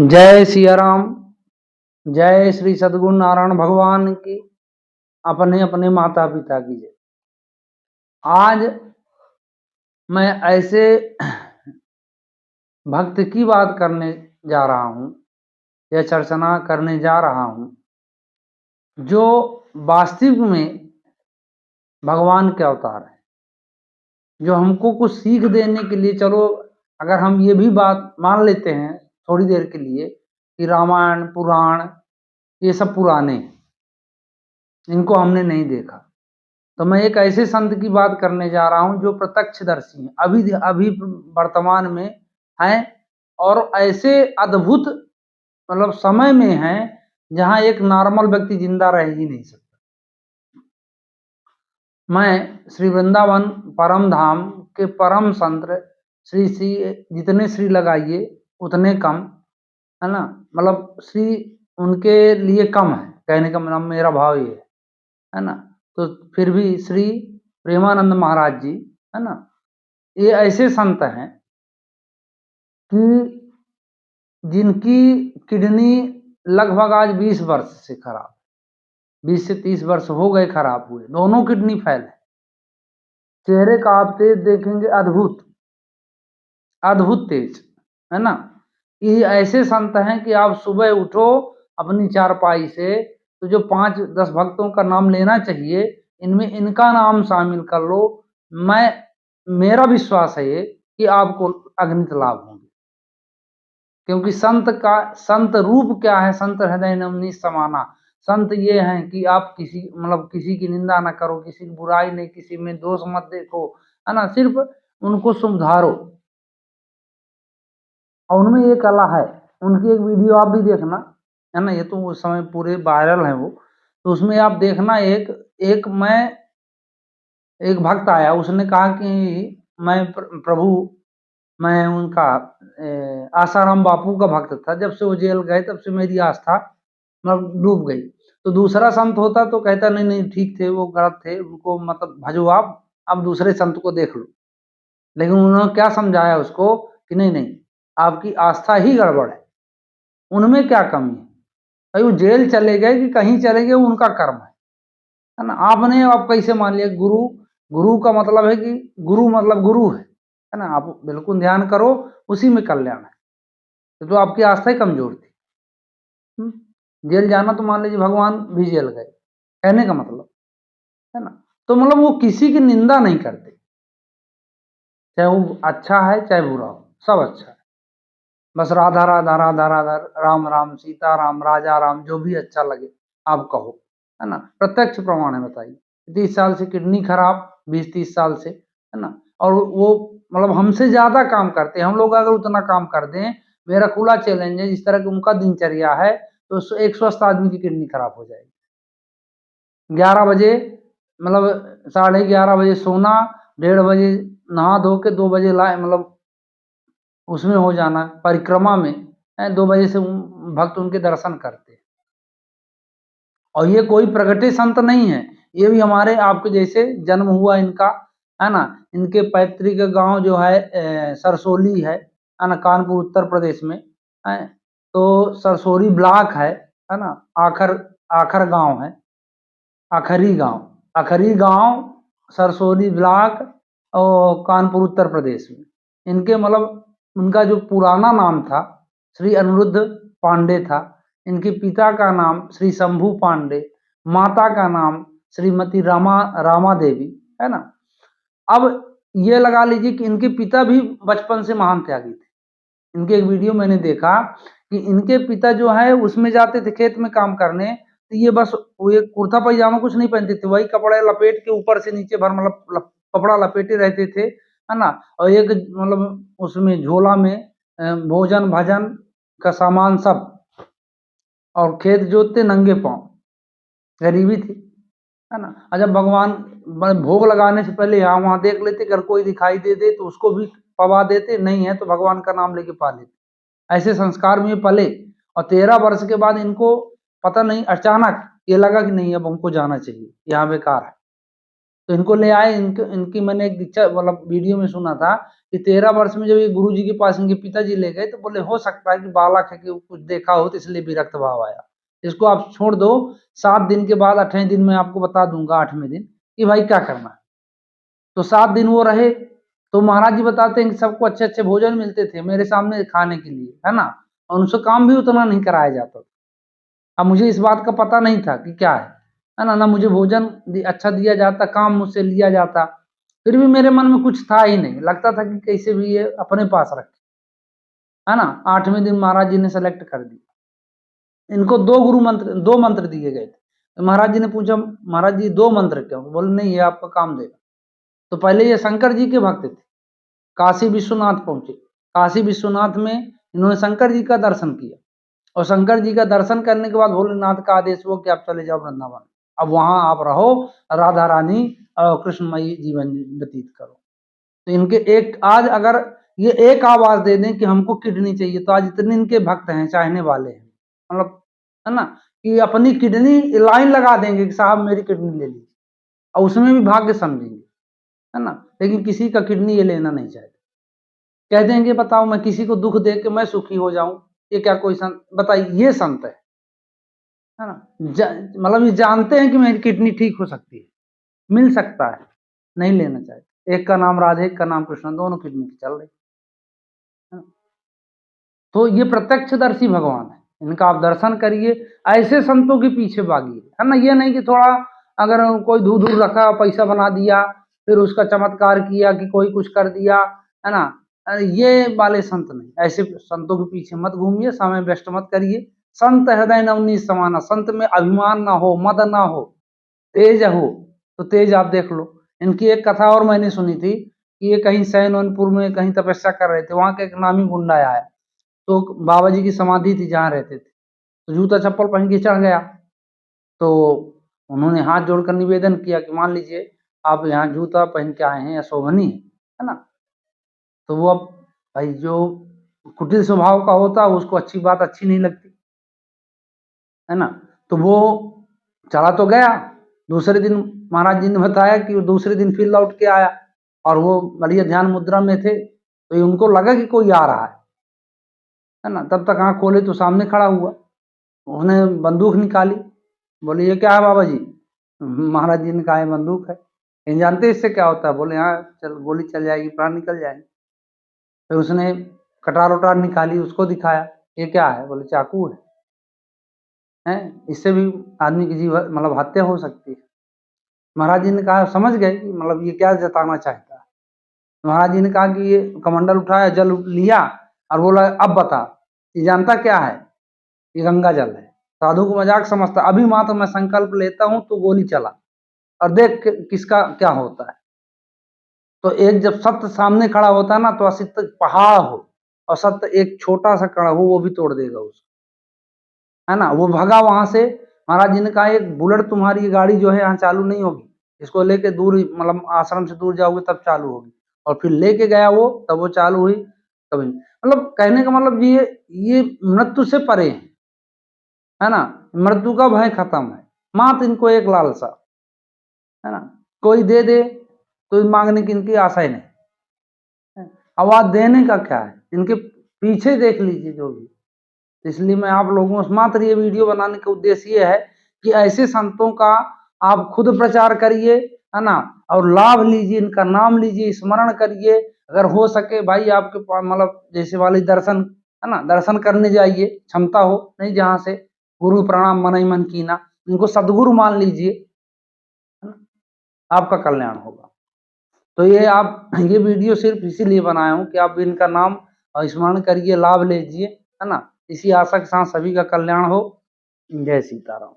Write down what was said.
जय सिया राम। जय श्री सद्गुरु नारायण भगवान की। अपने अपने माता पिता की जय। आज मैं ऐसे भक्त की बात करने जा रहा हूँ या चर्चा करने जा रहा हूँ जो वास्तविक में भगवान के अवतार है, जो हमको कुछ सीख देने के लिए। चलो अगर हम ये भी बात मान लेते हैं थोड़ी देर के लिए कि रामायण पुराण ये सब पुराने हैं, इनको हमने नहीं देखा, तो मैं एक ऐसे संत की बात करने जा रहा हूं जो प्रत्यक्षदर्शी हैं, अभी अभी वर्तमान में हैं और ऐसे अद्भुत मतलब समय में हैं जहां एक नॉर्मल व्यक्ति जिंदा रह ही नहीं सकता। मैं श्री वृंदावन परम धाम के परम संत श्री श्री जितने श्री लगाइए उतने कम है ना, मतलब श्री उनके लिए कम है, कहने का मतलब मेरा भाव ये है ना। तो फिर भी श्री प्रेमानंद महाराज जी है ना, ये ऐसे संत हैं कि जिनकी किडनी लगभग आज 20 वर्ष से खराब, 20 से 30 वर्ष हो गए खराब हुए, दोनों किडनी फेल है। चेहरे का आप तेज देखेंगे अद्भुत अद्भुत तेज है ना। ये ऐसे संत हैं कि आप सुबह उठो अपनी चारपाई से तो जो 5-10 भक्तों का नाम लेना चाहिए, इनमें इनका नाम शामिल कर लो। मेरा विश्वास है ये कि आपको अगणित लाभ होंगे, क्योंकि संत रूप क्या है, संत हृदय नवनी समाना। संत ये हैं कि आप किसी की निंदा ना करो, किसी की बुराई नहीं, किसी में दोष मत देखो है ना, सिर्फ उनको सुधारो। और उनमें ये कला है, उनकी एक वीडियो आप भी देखना है ना, ये तो उस समय पूरे वायरल है वो, तो उसमें आप देखना एक भक्त आया, उसने कहा कि मैं प्रभु मैं उनका आसाराम बापू का भक्त था, जब से वो जेल गए तब से मेरी आस्था मतलब डूब गई। तो दूसरा संत होता तो कहता नहीं नहीं ठीक थे, वो गलत थे, उनको मतलब भजो आप, अब दूसरे संत को देख लो। लेकिन उन्होंने क्या समझाया उसको कि नहीं नहीं, आपकी आस्था ही गड़बड़ है, उनमें क्या कमी है भाई, वो जेल चले गए कि कहीं चले गए, उनका कर्म है ना। आपने आप कैसे मान लिया गुरु, गुरु का मतलब है कि गुरु मतलब गुरु है ना, आप बिल्कुल ध्यान करो, उसी में कल्याण है। तो आपकी आस्था ही कमजोर थी। जेल जाना तो मान लीजिए भगवान भी जेल गए, कहने का मतलब है ना। तो मतलब वो किसी की निंदा नहीं करते, चाहे वो अच्छा है चाहे बुरा हो, सब अच्छा है। बस राधा राधा राधा राधा, राम राम, सीता राम, राजा राम, जो भी अच्छा लगे आप कहो है ना। प्रत्यक्ष प्रमाण है, बताइए 30 साल से किडनी खराब, 20-30 साल से है ना, और वो मतलब हमसे ज्यादा काम करते हैं। हम लोग अगर उतना काम कर दें, मेरा खुला चैलेंज है, जिस तरह की उनका दिनचर्या है, तो एक स्वस्थ आदमी की किडनी खराब हो जाएगी। 11 बजे मतलब 11:30 बजे सोना, 1:30 बजे नहा धो के 2 बजे लाए मतलब उसमें हो जाना परिक्रमा में, 2 बजे से भक्त उनके दर्शन करते। और ये कोई प्रगटे संत नहीं है, ये भी हमारे आपके जैसे जन्म हुआ इनका है ना। इनके पैतृक गांव जो है सरसोली है ना, कानपुर उत्तर प्रदेश में है। तो सरसोली ब्लॉक है ना, आखर आखर गांव है, आखरी गांव सरसोली ब्लॉक और कानपुर उत्तर प्रदेश में। इनके मतलब उनका जो पुराना नाम था श्री अनिरुद्ध पांडे था, इनके पिता का नाम श्री शंभू पांडे, माता का नाम श्रीमती रामा देवी है ना। अब ये लगा लीजिए कि इनके पिता भी बचपन से महान त्यागी थे। इनके एक वीडियो मैंने देखा कि इनके पिता जो है उसमें जाते थे खेत में काम करने, तो ये बस वो एक कुर्ता पैजामा कुछ नहीं पहनते थे, वही कपड़े लपेट के ऊपर से नीचे भर मतलब कपड़ा लपेटे रहते थे है ना। और एक मतलब उसमें झोला में भोजन भजन का सामान सब, और खेत जोतते नंगे पांव, गरीबी थी है ना। अच्छा, भगवान भोग लगाने से पहले यहाँ वहां देख लेते, अगर कोई दिखाई दे तो उसको भी पवा देते, नहीं है तो भगवान का नाम लेके पा लेते। ऐसे संस्कार में पले, और 13 वर्ष के बाद इनको पता नहीं अचानक ये लगा कि नहीं अब हमको जाना चाहिए, यहाँ बेकार है। तो इनको ले आए। इनकी मैंने एक दीक्षा मतलब वीडियो में सुना था कि 13 वर्ष में जब ये गुरु जी के पास इनके पिताजी ले गए तो बोले हो सकता है कि बालक है कि कुछ देखा हो तो इसलिए विरक्त भाव आया, इसको आप छोड़ दो, 7 दिन के बाद 8वें दिन मैं आपको बता दूंगा 8वें दिन कि भाई क्या करना है। तो 7 दिन वो रहे। तो महाराज जी बताते हैं कि सबको अच्छे अच्छे भोजन मिलते थे मेरे सामने खाने के लिए, है ना, और उनसे काम भी उतना नहीं कराया जाता। अब मुझे इस बात का पता नहीं था कि क्या है ना, ना मुझे भोजन अच्छा दिया जाता, काम मुझसे लिया जाता, फिर भी मेरे मन में कुछ था ही नहीं, लगता था कि कैसे भी ये अपने पास रखे, है ना। 8वें दिन महाराज जी ने सेलेक्ट कर दिया। इनको 2 मंत्र दिए गए थे। तो महाराज जी ने पूछा, महाराज जी 2 मंत्र क्यों? बोले नहीं, ये आपका काम देगा। तो पहले ये शंकर जी के भक्त थे, काशी विश्वनाथ पहुंचे। काशी विश्वनाथ में इन्होंने शंकर जी का दर्शन किया, और शंकर जी का दर्शन करने के बाद भोलेनाथ का आदेश हुआ कि आप चले जाओ वृंदावन, अब वहां आप रहो, राधा रानी और कृष्णमयी जीवन व्यतीत करो। तो इनके एक आज अगर ये एक आवाज दे दें कि हमको किडनी चाहिए, तो आज इतने इनके भक्त हैं, चाहने वाले हैं, मतलब, है ना, कि अपनी किडनी लाइन लगा देंगे कि साहब मेरी किडनी ले लीजिए, और उसमें भी भाग्य समझेंगे, है ना। लेकिन किसी का किडनी ये लेना नहीं चाहते, कह देंगे बताओ मैं किसी को दुख दे के मैं सुखी हो जाऊं, ये क्या कोई संत? बताइए, ये संत है ना। मतलब ये जानते हैं कि मेरी किडनी ठीक हो सकती है, मिल सकता है, नहीं लेना चाहते। एक का नाम राधे, एक का नाम कृष्ण, दोनों किडनी की चल रही है। तो ये प्रत्यक्षदर्शी भगवान है, इनका आप दर्शन करिए, ऐसे संतों के पीछे भागिए, है ना। ये नहीं कि थोड़ा अगर कोई दूर दूर रखा पैसा बना दिया फिर उसका चमत्कार किया कि कोई कुछ कर दिया, है ना, ये वाले संत नहीं। ऐसे संतों के पीछे मत घूमिए, समय वेस्ट मत करिए। संत हृदय नवनीत समाना, संत में अभिमान ना हो, मद ना हो, तेज हो तो तेज आप देख लो। इनकी एक कथा और मैंने सुनी थी कि ये कहीं सैनपुर में कहीं तपस्या कर रहे थे, वहां का एक नामी गुंडा आया, तो बाबा जी की समाधि थी जहाँ रहते थे, तो जूता चप्पल पहन के चढ़ गया। तो उन्होंने हाथ जोड़कर निवेदन किया कि मान लीजिए आप यहाँ जूता पहन के आए हैं, अशोभनीय है ना। तो वो अब भाई जो कुटिल स्वभाव का होता है उसको अच्छी बात अच्छी नहीं लगती, है ना। तो वो चला तो गया। दूसरे दिन महाराज जी ने बताया कि वो दूसरे दिन फिर लौट के आया, और वो बढ़िया ध्यान मुद्रा में थे, तो उनको लगा कि कोई आ रहा है ना। तब तक आँख खोले तो सामने खड़ा हुआ, उसने बंदूक निकाली, बोले ये क्या है बाबा जी? महाराज जी ने कहा ये बंदूक है। ये जानते इससे क्या होता है? बोले हाँ, चल गोली चल जाएगी, प्राण निकल जाएंगे। फिर उसने कटार उटार निकाली, उसको दिखाया, ये क्या है? बोले चाकू है, हैं, इससे भी आदमी की जीवन मतलब हत्या हो सकती है। महाराज जी ने कहा, समझ गए कि मतलब ये क्या जताना चाहता है। महाराज जी ने कहा कि ये कमंडल उठाया, जल लिया और बोला अब बता, ये जानता क्या है? ये गंगा जल है। साधु को मजाक समझता, अभी मात्र मैं संकल्प लेता हूं तो गोली चला, और देख किसका क्या होता है। तो एक जब सत्य सामने खड़ा होता है ना, तो असत्य पहाड़ हो और सत्य एक छोटा सा कण हो, वो भी तोड़ देगा उसको, है ना। वो भगा वहां से। महाराज जी ने कहा एक बुलेट तुम्हारी गाड़ी जो है यहाँ चालू नहीं होगी, इसको लेके दूर मतलब आश्रम से दूर जाओगे तब चालू होगी। और फिर लेके गया वो, तब वो चालू हुई, कभी नहीं। मतलब कहने का मतलब ये मृत्यु से परे है ना, मृत्यु का भय खत्म है, मात्र इनको एक लालसा, है ना, कोई दे दे तो मांगने की इनकी आशा ही नहीं है। आवाज देने का क्या है, इनके पीछे देख लीजिए जो भी। इसलिए मैं आप लोगों से मात्र ये वीडियो बनाने का उद्देश्य ये है कि ऐसे संतों का आप खुद प्रचार करिए, है ना, और लाभ लीजिए, इनका नाम लीजिए, स्मरण करिए। अगर हो सके भाई आपके पास मतलब जैसे वाले दर्शन, है ना, दर्शन करने जाइए, क्षमता हो, नहीं जहाँ से गुरु प्रणाम मन ही मन कीना, इनको सदगुरु मान लीजिए, है ना, आपका कल्याण होगा। तो ये वीडियो सिर्फ इसीलिए बनाया हूँ कि आप इनका नाम स्मरण करिए, लाभ लीजिए, है ना। इसी आशा के साथ सभी का कल्याण हो। जय सीताराम।